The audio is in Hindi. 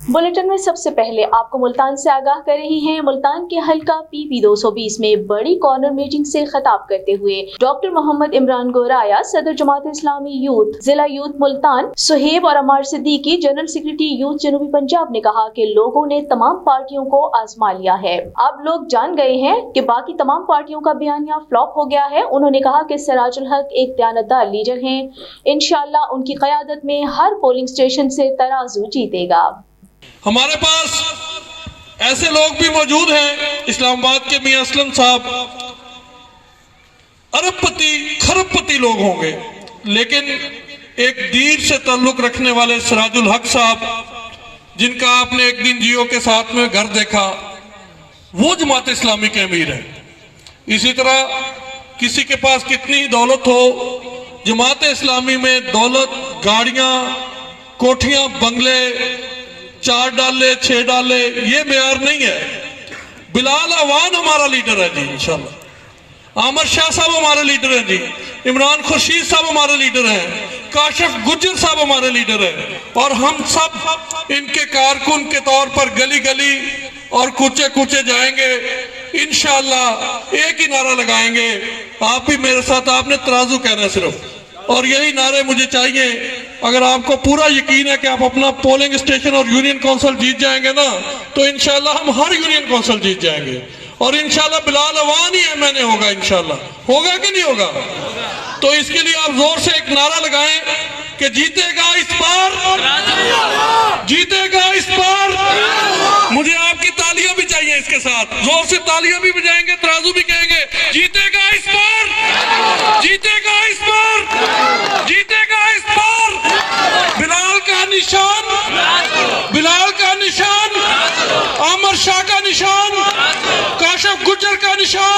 बुलेटिन में सबसे पहले आपको मुल्तान से आगाह कर रही हैं। मुल्तान के हल्का PP 220 में बड़ी कॉर्नर मीटिंग से खिताब करते हुए डॉक्टर मोहम्मद इमरान गोराया, सदर जमात इस्लामी यूथ जिला यूथ मुल्तान सुहेब और Ammar Siddiqui, general secretary youth जनूबी पंजाब ने कहा कि लोगों ने तमाम पार्टियों को आजमा लिया है। अब लोग जान गए हैं कि बाकी तमाम पार्टियों का बयानिया फ्लॉप हो गया है। उन्होंने कहा कि सिराजुल हक एक दयानतदार लीडर हैं। इंशाअल्लाह उनकी क़यादत में हर पोलिंग स्टेशन से तराजू जीतेगा। हमारे पास ऐसे लोग भी मौजूद हैं, इस्लामाबाद के मियां असलम साहब अरबपति खरबपति लोग होंगे, लेकिन एक दीन से ताल्लुक रखने वाले सिराजुल हक साहब, जिनका आपने एक दिन जियो के साथ में घर देखा, वो जमात इस्लामी के अमीर है। इसी तरह किसी के पास कितनी दौलत हो, जमात इस्लामी में दौलत, गाड़ियां, कोठियां, बंगले, 4 डाले 6 डाले, ये मेयार नहीं है। बिलाल अवान हमारा लीडर है जी, इंशाल्लाह। आमर शाह साहब हमारे लीडर हैं जी, इमरान खुर्शीद साहब हमारे लीडर हैं, काशिफ गुज्जर साहब हमारे लीडर हैं, और हम सब इनके कारकुन के तौर पर गली गली और कूचे कूचे जाएंगे। इंशाल्लाह एक ही नारा लगाएंगे, आप भी मेरे साथ, आपने तराजू कहना है सिर्फ, और यही नारे मुझे चाहिए। अगर आपको पूरा यकीन है कि आप अपना पोलिंग स्टेशन और यूनियन काउंसिल जीत जाएंगे ना, तो इंशाल्लाह हम हर यूनियन काउंसिल जीत जाएंगे, और इंशाल्लाह बिलाल अवान ही एमएनए होगा। इंशाल्लाह होगा कि नहीं होगा? तो इसके लिए आप जोर से एक नारा लगाएं कि जीतेगा इस बार, जीतेगा इस बार। मुझे आपकी तालियां भी चाहिए इसके साथ, जोर से तालियां भी बजाएंगे, तराजू भी कहेंगे, जीतेगा इस बार, जीतेगा इस बार, जीतेगा इस बार। बिलाल का निशान, बिलाल का निशान, आमर शाह का निशान, काशिफ गुज्जर का निशान,